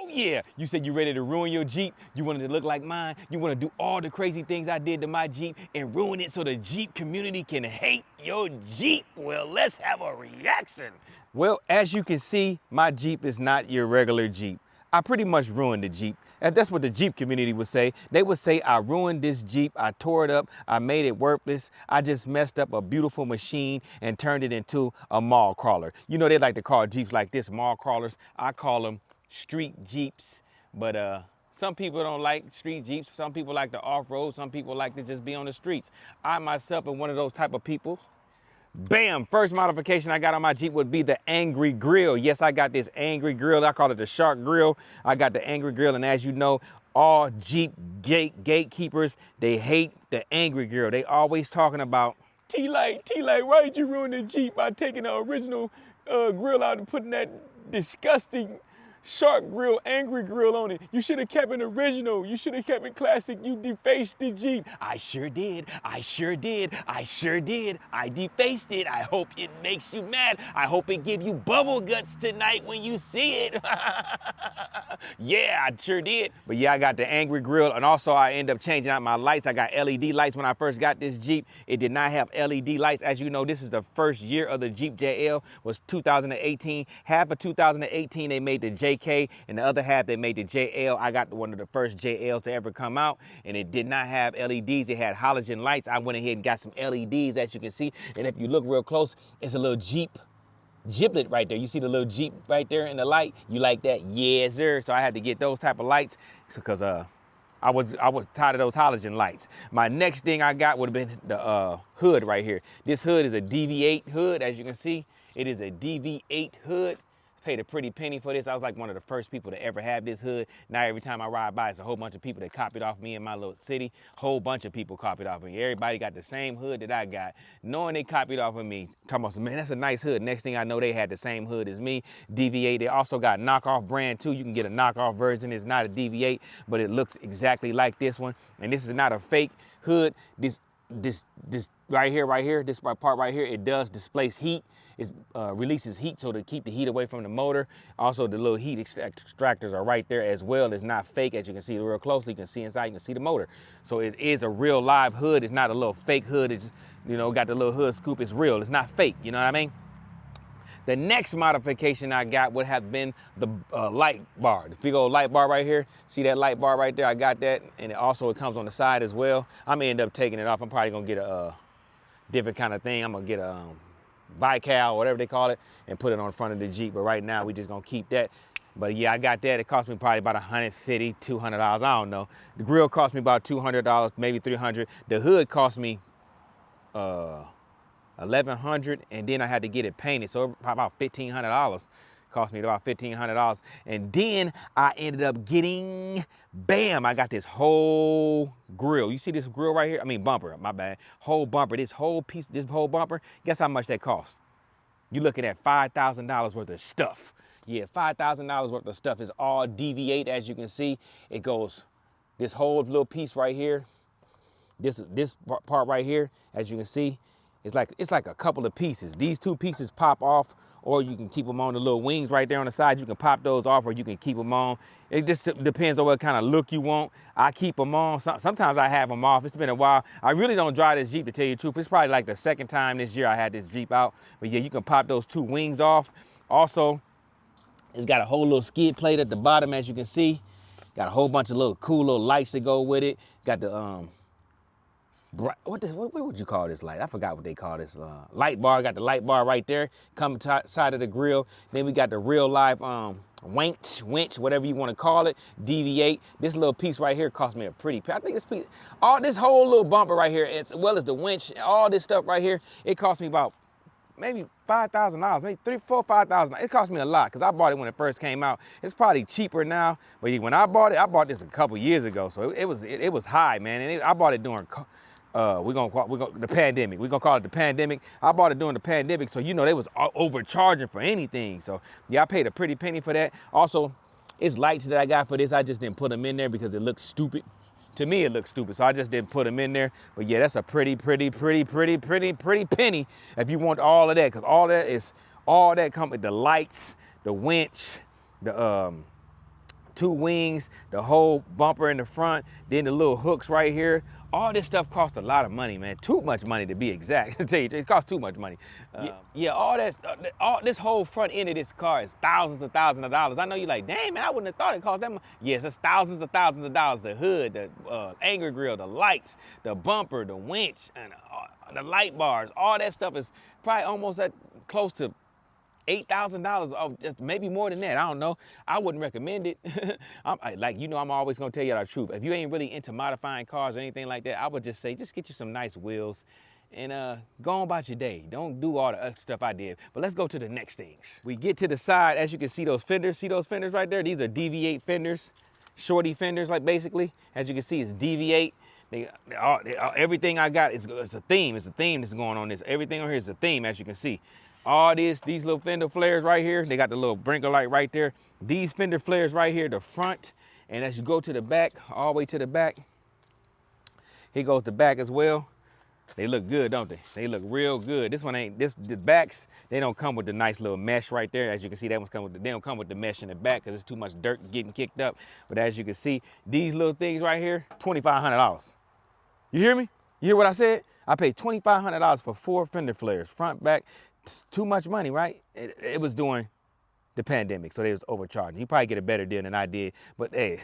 Oh yeah, you said you ready to ruin your Jeep. You wanted to look like mine. You want to do all the crazy things I did to my Jeep and ruin it so the Jeep community can hate your Jeep. Well, let's have a reaction. Well, as you can see, my Jeep is not your regular Jeep. I pretty much ruined the Jeep. And that's what the Jeep community would say. They would say, I ruined this Jeep, I tore it up, I made it worthless, I just messed up a beautiful machine and turned it into a mall crawler. You know, they like to call Jeeps like this mall crawlers. I call them street Jeeps, but some people don't like street Jeeps. Some people like to off-road, some people like to just be on the streets. I myself am one of those type of people. Bam, first modification I got on my Jeep would be the angry grill. Yes, I got this angry grill. I call it the shark grill. I got the angry grill, and as you know, all Jeep gatekeepers, they hate the angry grill. They always talking about, T-Light, why did you ruin the Jeep by taking the original grill out and putting that disgusting shark grill, angry grill on it? You should have kept it original. You should have kept it classic. You defaced the Jeep. I sure did. I defaced it. I hope it makes you mad. I hope it give you bubble guts tonight when you see it. Yeah, I sure did. But yeah, I got the angry grill, and also I end up changing out my lights. I got LED lights when I first got this Jeep. It did not have LED lights. As you know, this is the first year of the Jeep JL, was 2018. Half of 2018, they made the JK, and the other half, they made the JL. I got one of the first JLs to ever come out, and it did not have LEDs. It had halogen lights. I went ahead and got some LEDs, as you can see. And if you look real close, it's a little Jeep giblet right there. You see the little Jeep right there in the light? You like that? Yes, sir. So I had to get those type of lights because I was tired of those halogen lights. My next thing I got would have been the hood right here. This hood is a DV8 hood, as you can see. It is a DV8 hood. Paid a pretty penny for this. I was like one of the first people to ever have this hood. Now every time I ride by, it's a whole bunch of people that copied off me in my little city. Whole bunch of people copied off me. Everybody got the same hood that I got. Knowing they copied off of me, talking about, man, that's a nice hood. Next thing I know, they had the same hood as me, DV8. They also got knockoff brand too. You can get a knockoff version. It's not a DV8, but it looks exactly like this one. And this is not a fake hood. This right here, this part right here, it does displace heat. It releases heat, so to keep the heat away from the motor. Also, the little heat extractors are right there as well. It's not fake, as you can see real closely. You can see inside, you can see the motor. So it is a real live hood. It's not a little fake hood. It's, you know, got the little hood scoop. It's real. It's not fake. You know what I mean? The next modification I got would have been the light bar, the big old light bar right here. See that light bar right there? I got that, and it comes on the side as well. I'm gonna end up taking it off. I'm probably gonna get a different kind of thing. I'm gonna get a Vical, whatever they call it, and put it on the front of the Jeep. But right now, we just gonna keep that. But yeah, I got that. It cost me probably about $150, $200. I don't know. The grill cost me about $200, maybe $300. The hood cost me $1,100, and then I had to get it painted, so about $1,500. Cost me about $1,500, and then I ended up getting, bam, I got this whole grill. You see this grill right here? I mean bumper, my bad. Whole bumper, this whole bumper, guess how much that cost? You're looking at $5,000 worth of stuff. Yeah, $5,000 worth of stuff. Is all DV8, as you can see. It goes, this whole little piece right here, this part right here, as you can see, it's like a couple of pieces. These two pieces pop off, or you can keep them on. The little wings right there on the side, you can pop those off, or you can keep them on. It just depends on what kind of look you want. I keep them on. Sometimes I have them off. It's been a while. I really don't drive this Jeep, to tell you the truth. It's probably like the second time this year I had this Jeep out. But yeah, you can pop those two wings off. Also, it's got a whole little skid plate at the bottom, as you can see. Got a whole bunch of little cool little lights that go with it. Got the what would you call this light? I forgot what they call this light bar. Got the light bar right there, coming to the side of the grill. Then we got the real live winch, whatever you want to call it, DV8. This little piece right here cost me a pretty penny. I think this piece, all this whole little bumper right here, as well as the winch, all this stuff right here, it cost me about maybe $5,000, maybe $3,000, $4,000, $5,000. It cost me a lot because I bought it when it first came out. It's probably cheaper now, but when I bought this a couple years ago, so it was high, man. And I bought it during the pandemic. We're gonna call it the pandemic. I bought it during the pandemic, so you know they was overcharging for anything. So yeah, I paid a pretty penny for that. Also, it's lights that I got for this. I just didn't put them in there because it looks stupid. To me, it looks stupid, so I just didn't put them in there. But yeah, that's a pretty penny if you want all of that, because all that come with the lights, the winch, the 2 wings, the whole bumper in the front, then the little hooks right here. All this stuff costs a lot of money, man. Too much money to be exact. I tell you, it costs too much money. Yeah, all that, this whole front end of this car is thousands and thousands of dollars. I know you're like, dang, man, I wouldn't have thought it cost that much. Yes, it's thousands of dollars. The hood, the angle grill, the lights, the bumper, the winch, and the light bars. All that stuff is probably almost at close to $8,000, or just maybe more than that. I don't know. I wouldn't recommend it. I'm always gonna tell you the truth. If you ain't really into modifying cars or anything like that, I would just say, just get you some nice wheels and go on about your day. Don't do all the other stuff I did. But let's go to the next things. We get to the side, as you can see those fenders. See those fenders right there? These are DV8 fenders, shorty fenders, like basically. As you can see, it's DV8. Everything I got is a theme. It's a theme that's going on this. Everything on here is a theme, as you can see. All these little fender flares right here, they got the little blinker light right there. These fender flares right here, the front, and as you go to the back, all the way to the back, here goes the back as well. They look good, don't they? They look real good. This one ain't, the backs, they don't come with the nice little mesh right there. As you can see, that one's come with they don't come with the mesh in the back because it's too much dirt getting kicked up. But as you can see, these little things right here, $2,500. You hear me? You hear what I said? I paid $2,500 for 4 fender flares, front, back. It's too much money, right? It was during the pandemic, so they was overcharging. You probably get a better deal than I did, but hey,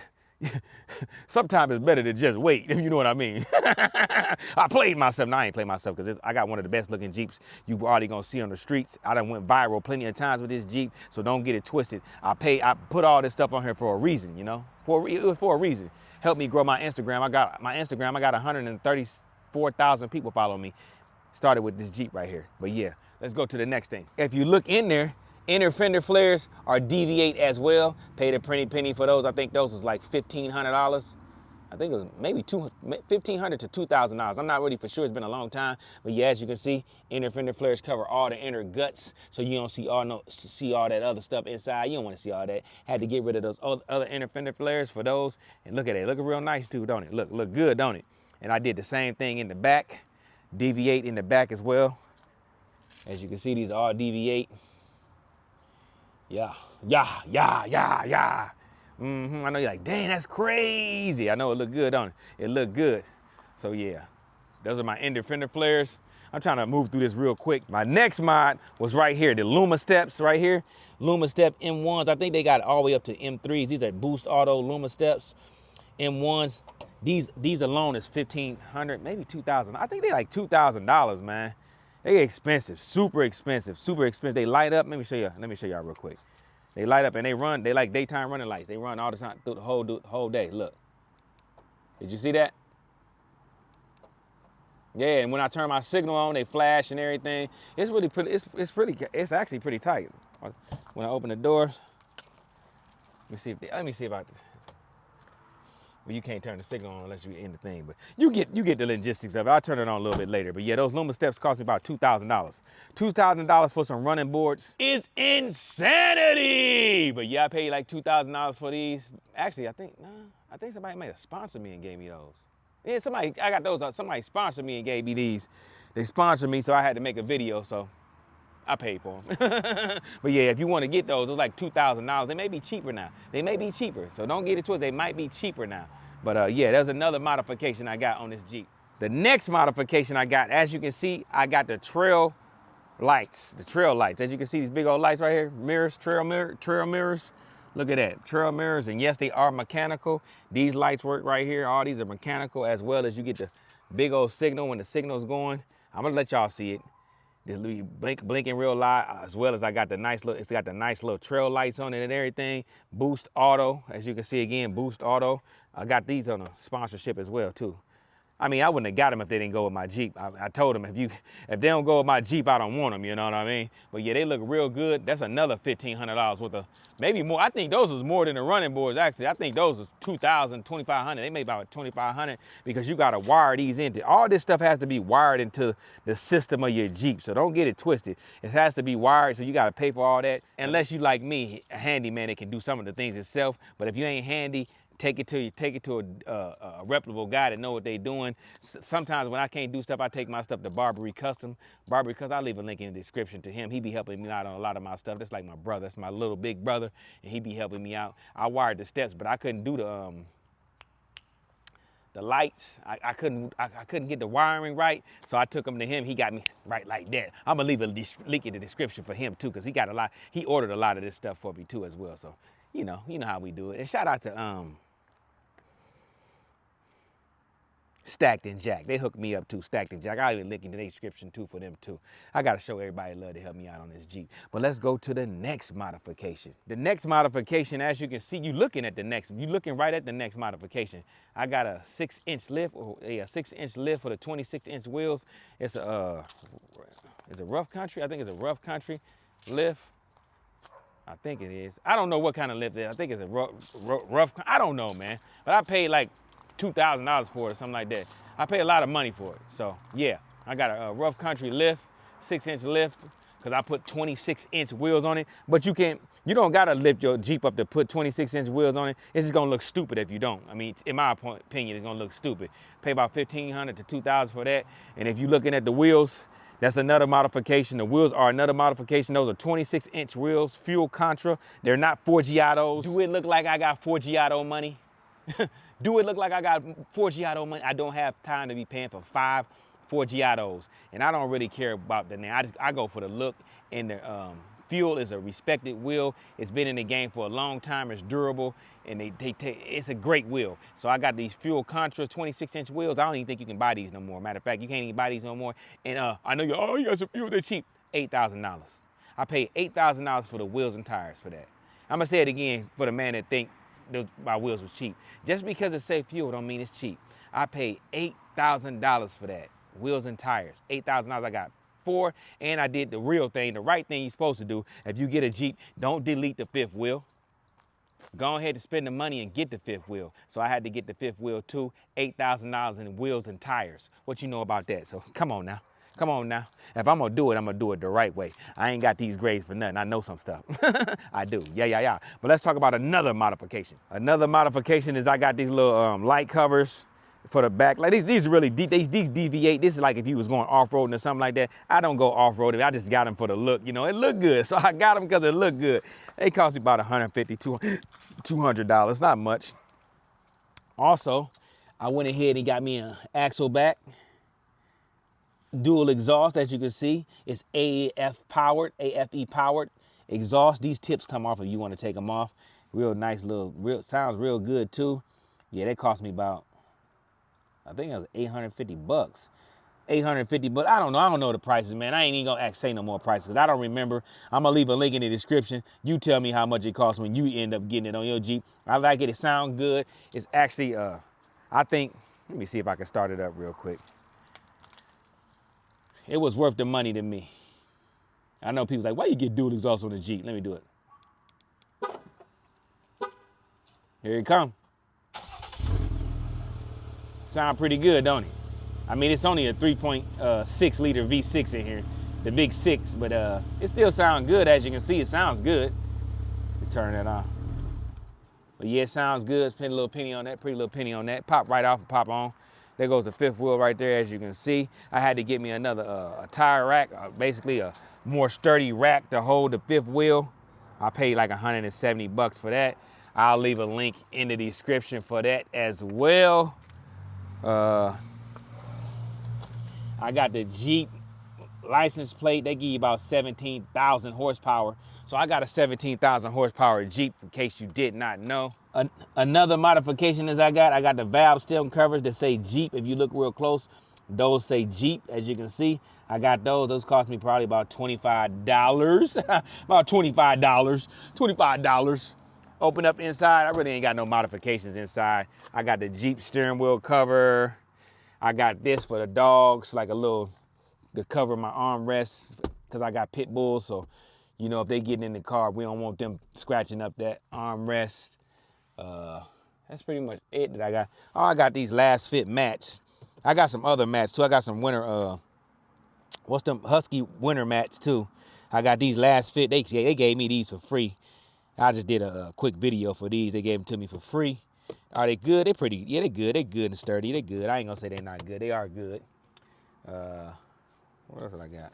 sometimes it's better to just wait, if you know what I mean. I played myself. No, I ain't played myself because I got one of the best looking Jeeps you already gonna see on the streets. I done went viral plenty of times with this Jeep, so don't get it twisted. I put all this stuff on here for a reason, you know? It was for a reason. Help me grow my Instagram. I got 134,000 people follow me. Started with this Jeep right here, but yeah. Let's go to the next thing. If you look in there, inner fender flares are DV8 as well. Paid a pretty penny for those. I think those was like $1,500. I think it was maybe $1,500 to $2,000. I'm not really for sure. It's been a long time. But yeah, as you can see, inner fender flares cover all the inner guts, so you don't see all that other stuff inside. You don't want to see all that. Had to get rid of those other inner fender flares for those. And look at it. Looking real nice too, don't it? Look good, don't it? And I did the same thing in the back. DV8 in the back as well. As you can see, these are all DV8. Yeah. I know you're like, dang, that's crazy. I know it looked good, don't it? It looked good. So yeah, those are my inner fender flares. I'm trying to move through this real quick. My next mod was right here, the Luma steps right here. Luma step M1s. I think they got all the way up to M3s. These are Boost Auto Luma steps, M1s. These alone is $1,500, maybe $2,000. I think they like $2,000, man. They expensive, super expensive, super expensive. They light up. Let me show y'all real quick. They light up and they run. They like daytime running lights. They run all the time through the whole day. Look. Did you see that? Yeah, and when I turn my signal on, they flash and everything. It's really pretty. It's actually pretty tight. When I open the doors, let me see if I. Well, you can't turn the signal on unless you're in the thing, but you get the logistics of it. I'll turn it on a little bit later. But yeah, those Luma steps cost me about $2,000. $2,000 for some running boards is insanity. But yeah, I paid like $2,000 for these. Actually, I think somebody might have sponsored me and gave me those. Yeah, I got those. Somebody sponsored me and gave me these. They sponsored me, so I had to make a video, so I paid for them. But yeah, if you want to get those, it's like $2,000. They may be cheaper now. They may be cheaper, so don't get it twisted. They might be cheaper now. But yeah, there's another modification I got on this Jeep. The next modification I got, as you can see, I got the trail lights. The trail lights. As you can see, these big old lights right here, mirrors, trail mirrors. Look at that, trail mirrors. And yes, they are mechanical. These lights work right here. All these are mechanical, as well as you get the big old signal when the signal's going. I'm gonna let y'all see it. This blinking real light, as well as it's got the nice little trail lights on it and everything. Boost Auto, as you can see again, Boost Auto. I got these on a sponsorship as well too. I mean, I wouldn't have got them if they didn't go with my Jeep. I told them if they don't go with my Jeep, I don't want them, you know what I mean? But yeah, they look real good. That's another $1,500 worth of, maybe more. I think those was more than the running boards, actually. I think those was $2,000, $2,500. They made about $2,500 because you gotta wire these into. All this stuff has to be wired into the system of your Jeep, so don't get it twisted. It has to be wired, so you gotta pay for all that. Unless you like me, a handyman that can do some of the things itself. But if you ain't handy, Take it to a reputable guy that know what they doing. Sometimes when I can't do stuff, I take my stuff to Barbary Custom. Barbary Custom, I'll leave a link in the description to him. He be helping me out on a lot of my stuff. That's like my brother. That's my little big brother, and he be helping me out. I wired the steps, but I couldn't do the lights. I couldn't get the wiring right, so I took them to him. He got me right like that. I'm gonna leave a link in the description for him too, because he ordered a lot of this stuff for me too as well. So you know how we do it. And shout out to Stacked and Jack. They hooked me up too, Stacked and Jack. I'll even link in the description too for them too. I gotta show everybody love to help me out on this Jeep. But let's go to the next modification. The next modification, as you can see, you looking right at the next modification. I got a 6-inch lift, or a 6-inch lift for the 26-inch wheels. It's a rough country. I think it's a rough country lift. I think it is. I don't know what kind of lift it is. I think it's a rough. I don't know, man. But I paid like $2,000 for it or something like that. I pay a lot of money for it. So yeah, I got a rough country lift, 6-inch lift, because I put 26-inch wheels on it. But you don't gotta lift your Jeep up to put 26-inch wheels on it. It's just gonna look stupid if you don't. I mean, in my opinion, it's gonna look stupid. Pay about $1,500 to $2,000 for that. And if you're looking at the wheels, that's another modification. The wheels are another modification. Those are 26-inch wheels, fuel contra. They're not Forgiatos. Do it look like I got Forgiato money? Do it look like I got Forgiato money? I don't have time to be paying for 5 Forgiatos. And I don't really care about the name. I go for the look, and the fuel is a respected wheel. It's been in the game for a long time. It's durable, and it's a great wheel. So I got these fuel contra 26-inch wheels. I don't even think you can buy these no more. Matter of fact, you can't even buy these no more. And I know you got some fuel, they're cheap. $8,000. I paid $8,000 for the wheels and tires for that. I'm gonna say it again for the man that think my wheels was cheap. Just because it say fuel don't mean it's cheap. I paid $8,000 for that. Wheels and tires, $8,000. I got 4, and I did the real thing, the right thing you're supposed to do. If you get a Jeep, don't delete the 5th wheel. Go ahead and spend the money and get the 5th wheel. So I had to get the 5th wheel too, $8,000 in wheels and tires. What you know about that? So come on now. Come on now. If I'm gonna do it the right way. I ain't got these grades for nothing. I know some stuff. I do. Yeah. But let's talk about another modification. Another modification is I got these little light covers for the back. Like these really deep. These deviate. This is like if you was going off-roading or something like that. I don't go off-roading. I just got them for the look. You know, it looked good. So I got them because it looked good. They cost me about $150, $200. Not much. Also, I went ahead and got me an axle back. Dual exhaust, as you can see. It's AFE powered exhaust. These tips come off if you want to take them off. Real nice little, sounds real good too. Yeah, they cost me about, I think it was $850. 850, but I don't know the prices, man. I ain't even gonna say no more prices because I don't remember. I'm gonna leave a link in the description. You tell me how much it costs when you end up getting it on your Jeep. I like it. It sounds good. It's actually, I think, let me see if I can start it up real quick. It was worth the money to me. I know people's like, why you get dual exhaust on the Jeep? Let me do it. Here it come. Sound pretty good, don't it? I mean, it's only a 3.6 liter V6 in here, the big 6, but it still sounds good. As you can see, it sounds good. Let me turn that off. But yeah, it sounds good. Put a little penny on that, pretty little penny on that. Pop right off and pop on. There goes the 5th wheel right there, as you can see. I had to get me another a tire rack, basically a more sturdy rack to hold the 5th wheel. I paid like $170 for that. I'll leave a link in the description for that as well. I got the Jeep license plate. They give you about 17,000 horsepower. So I got a 17,000 horsepower Jeep, in case you did not know. Another modification is I got the valve stem covers that say Jeep. If you look real close, those say Jeep, as you can see. I got those. Those cost me probably about $25. About $25. Open up inside. I really ain't got no modifications inside. I got the Jeep steering wheel cover. I got this for the dogs, like a little, to cover my armrests, because I got pit bulls. So, you know, if they getting in the car, we don't want them scratching up that armrest. That's pretty much it that I got. Oh, I got these last fit mats. I got some other mats too. I got some winter, what's them, Husky winter mats too. I got these last fit. They gave me these for free. I just did a quick video for these. They gave them to me for free. Are they good? They pretty, yeah, they good. They good and sturdy. They good. I ain't gonna say they're not good. They are good. What else did I got?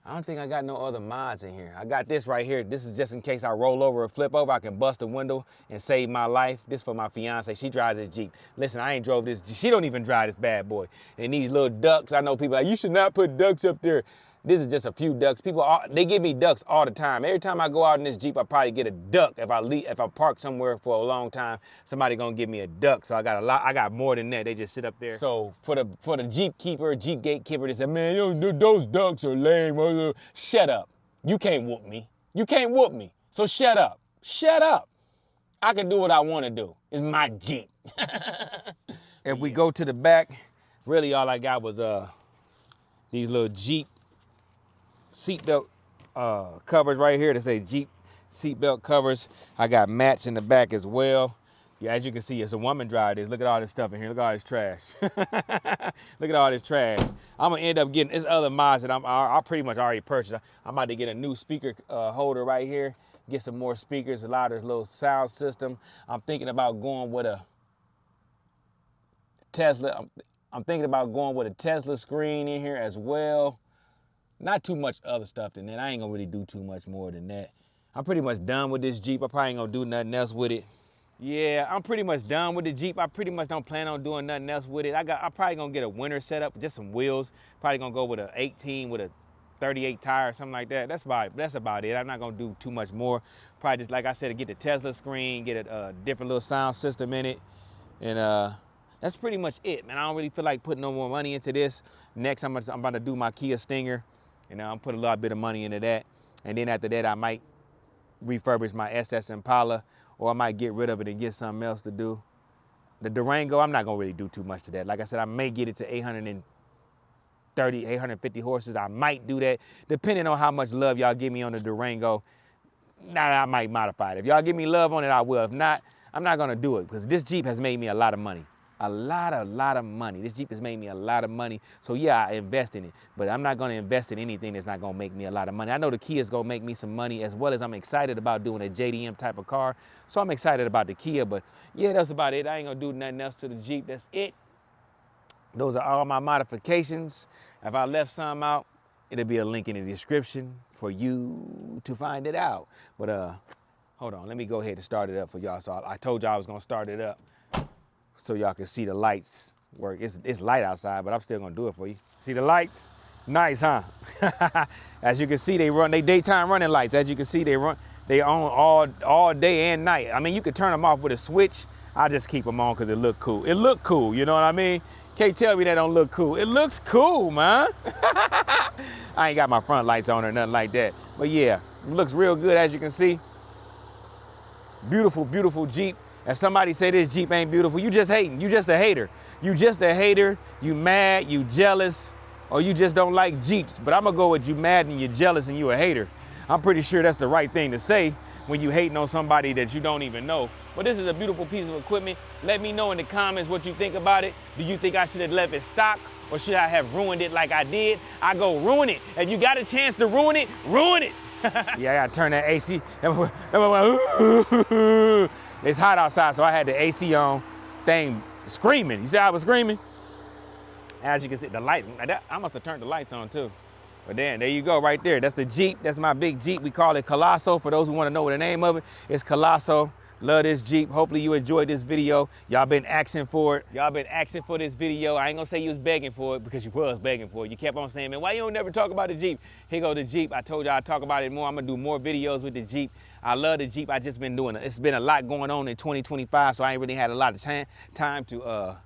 I don't think I got no other mods in here. I got this right here. This is just in case I roll over or flip over, I can bust a window and save my life. This for my fiance. She drives this Jeep. Listen, I ain't drove this. She don't even drive this bad boy. And these little ducks, I know people are like, you should not put ducks up there. This is just a few ducks. People, they give me ducks all the time. Every time I go out in this Jeep, I probably get a duck. If I park somewhere for a long time, somebody gonna give me a duck. So I got a lot. I got more than that. They just sit up there. So for the Jeep keeper, Jeep gatekeeper, they said, man, those ducks are lame. Shut up. You can't whoop me. You can't whoop me. So shut up. Shut up. I can do what I want to do. It's my Jeep. If we go to the back, really all I got was these little Jeep seatbelt covers right here that say Jeep seatbelt covers. I got mats in the back as well. Yeah, as you can see, it's a woman drive this. Look at all this stuff in here. Look at all this trash. Look at all this trash. I'm gonna end up getting this other mods that I pretty much already purchased. I'm about to get a new speaker holder right here. Get some more speakers, allow this little sound system. I'm thinking about going with a Tesla. I'm thinking about going with a Tesla screen in here as well. Not too much other stuff than that. I ain't gonna really do too much more than that. I'm pretty much done with this Jeep. I probably ain't gonna do nothing else with it. Yeah, I'm pretty much done with the Jeep. I pretty much don't plan on doing nothing else with it. I'm probably gonna get a winter setup, just some wheels. Probably gonna go with a 18 with a 38 tire or something like that. That's about it. I'm not gonna do too much more. Probably just, like I said, to get the Tesla screen, get a different little sound system in it. And that's pretty much it, man. I don't really feel like putting no more money into this. Next, I'm about to do my Kia Stinger. And I'm put a little bit of money into that. And then after that, I might refurbish my SS Impala, or I might get rid of it and get something else to do. The Durango, I'm not gonna really do too much to that. Like I said, I may get it to 830, 850 horses. I might do that, depending on how much love y'all give me on the Durango. Now I might modify it. If y'all give me love on it, I will. If not, I'm not gonna do it, because this Jeep has made me a lot of money. A lot of money. This Jeep has made me a lot of money. So yeah, I invest in it, but I'm not gonna invest in anything that's not gonna make me a lot of money. I know the Kia is gonna make me some money, as well as I'm excited about doing a JDM type of car. So I'm excited about the Kia, but yeah, that's about it. I ain't gonna do nothing else to the Jeep. That's it. Those are all my modifications. If I left some out, it'll be a link in the description for you to find it out. But hold on, let me go ahead and start it up for y'all. So I told y'all I was gonna start it up so y'all can see the lights work. It's light outside, but I'm still gonna do it for you. See the lights? Nice, huh? As you can see, they daytime running lights. As you can see, they on all day and night. I mean, you could turn them off with a switch. I just keep them on because it look cool. It look cool, you know what I mean? Can't tell me that don't look cool. It looks cool, man. I ain't got my front lights on or nothing like that. But yeah, it looks real good, as you can see. Beautiful, beautiful Jeep. If somebody say this Jeep ain't beautiful, you just hating. You just a hater. You just a hater. You mad, you jealous, or you just don't like Jeeps. But I'm gonna go with you mad and you jealous and you a hater. I'm pretty sure that's the right thing to say when you hating on somebody that you don't even know. But this is a beautiful piece of equipment. Let me know in the comments what you think about it. Do you think I should have left it stock, or should I have ruined it like I did? I go ruin it. If you got a chance to ruin it, ruin it. Yeah, I gotta turn that AC. It's hot outside, so I had the AC on, thing screaming. You see how I was screaming? As you can see, the light, I must have turned the lights on too. But then, there you go right there. That's the Jeep, that's my big Jeep. We call it Colosso. For those who wanna know the name of it, it's Colosso. Love this Jeep. Hopefully you enjoyed this video. Y'all been asking for it. Y'all been asking for this video. I ain't gonna say you was begging for it, because you was begging for it. You kept on saying, man, why you don't never talk about the Jeep? Here go the Jeep. I told y'all I'd talk about it more. I'm gonna do more videos with the Jeep. I love the Jeep. I just been doing it. It's been a lot going on in 2025, so I ain't really had a lot of time to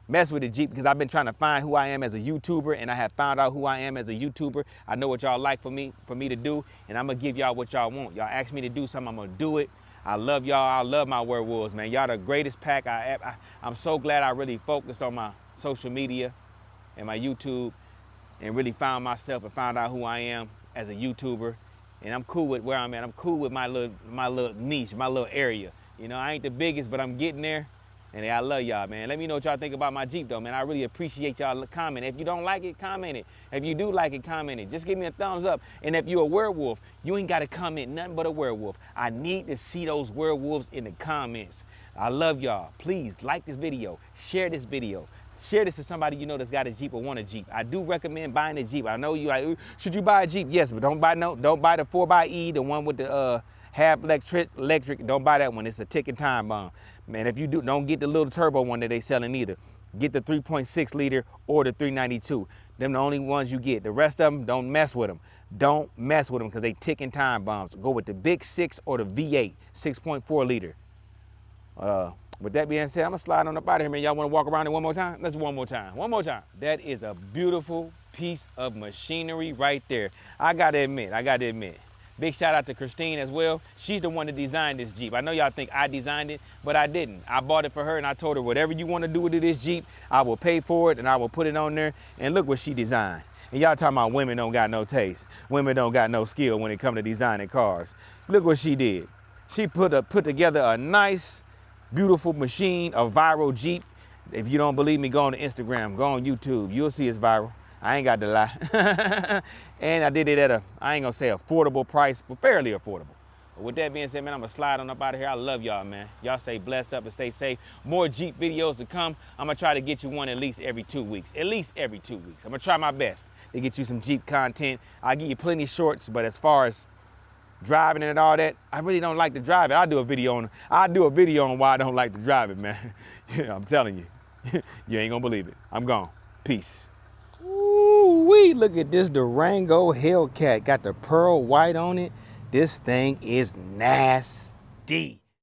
mess with the Jeep, because I've been trying to find who I am as a YouTuber, and I have found out who I am as a YouTuber. I know what y'all like for me to do, and I'm gonna give y'all what y'all want. Y'all ask me to do something, I'm gonna do it. I love y'all. I love my werewolves, man. Y'all the greatest pack. I'm so glad I really focused on my social media and my YouTube, and really found myself and found out who I am as a YouTuber. And I'm cool with where I'm at. I'm cool with my little niche, my little area. You know, I ain't the biggest, but I'm getting there. And I love y'all, man. Let me know what y'all think about my Jeep, though, man. I really appreciate y'all commenting. If you don't like it, comment it. If you do like it, comment it. Just give me a thumbs up. And if you're a werewolf, you ain't got to comment nothing but a werewolf. I need to see those werewolves in the comments. I love y'all. Please like this video. Share this video. Share this to somebody you know that's got a Jeep or want a Jeep. I do recommend buying a Jeep. I know you like, should you buy a Jeep? Yes, but don't buy the 4xe, the one with the half electric. Don't buy that one. It's a ticking time bomb. Man, if you do, don't get the little turbo one that they selling either. Get the 3.6 liter or the 392. Them the only ones you get. The rest of them, don't mess with them. Don't mess with them because they ticking time bombs. Go with the big 6 or the V8, 6.4 liter. With that being said, I'm gonna slide on up out of here, man. Y'all wanna walk around it one more time? Let's one more time. One more time. That is a beautiful piece of machinery right there. I gotta admit. Big shout out to Christine as well. She's the one that designed this Jeep. I know y'all think I designed it, but I didn't. I bought it for her and I told her whatever you wanna do with this Jeep, I will pay for it and I will put it on there. And look what she designed. And y'all talking about women don't got no taste. Women don't got no skill when it comes to designing cars. Look what she did. She put together a nice, beautiful machine, a viral Jeep. If you don't believe me, go on to Instagram, go on YouTube. You'll see it's viral. I ain't got to lie. And I did it at I ain't gonna say affordable price, but fairly affordable. But with that being said, man, I'm gonna slide on up out of here. I love y'all, man. Y'all stay blessed up and stay safe. More Jeep videos to come. I'm gonna try to get you one at least every 2 weeks. At least every 2 weeks. I'm gonna try my best to get you some Jeep content. I'll give you plenty shorts, but as far as driving and all that, I really don't like to drive it. I'll do a video on why I don't like to drive it, man. I'm telling you, you ain't gonna believe it. I'm gone. Peace. Ooh-wee, look at this Durango Hellcat. Got the pearl white on it. This thing is nasty.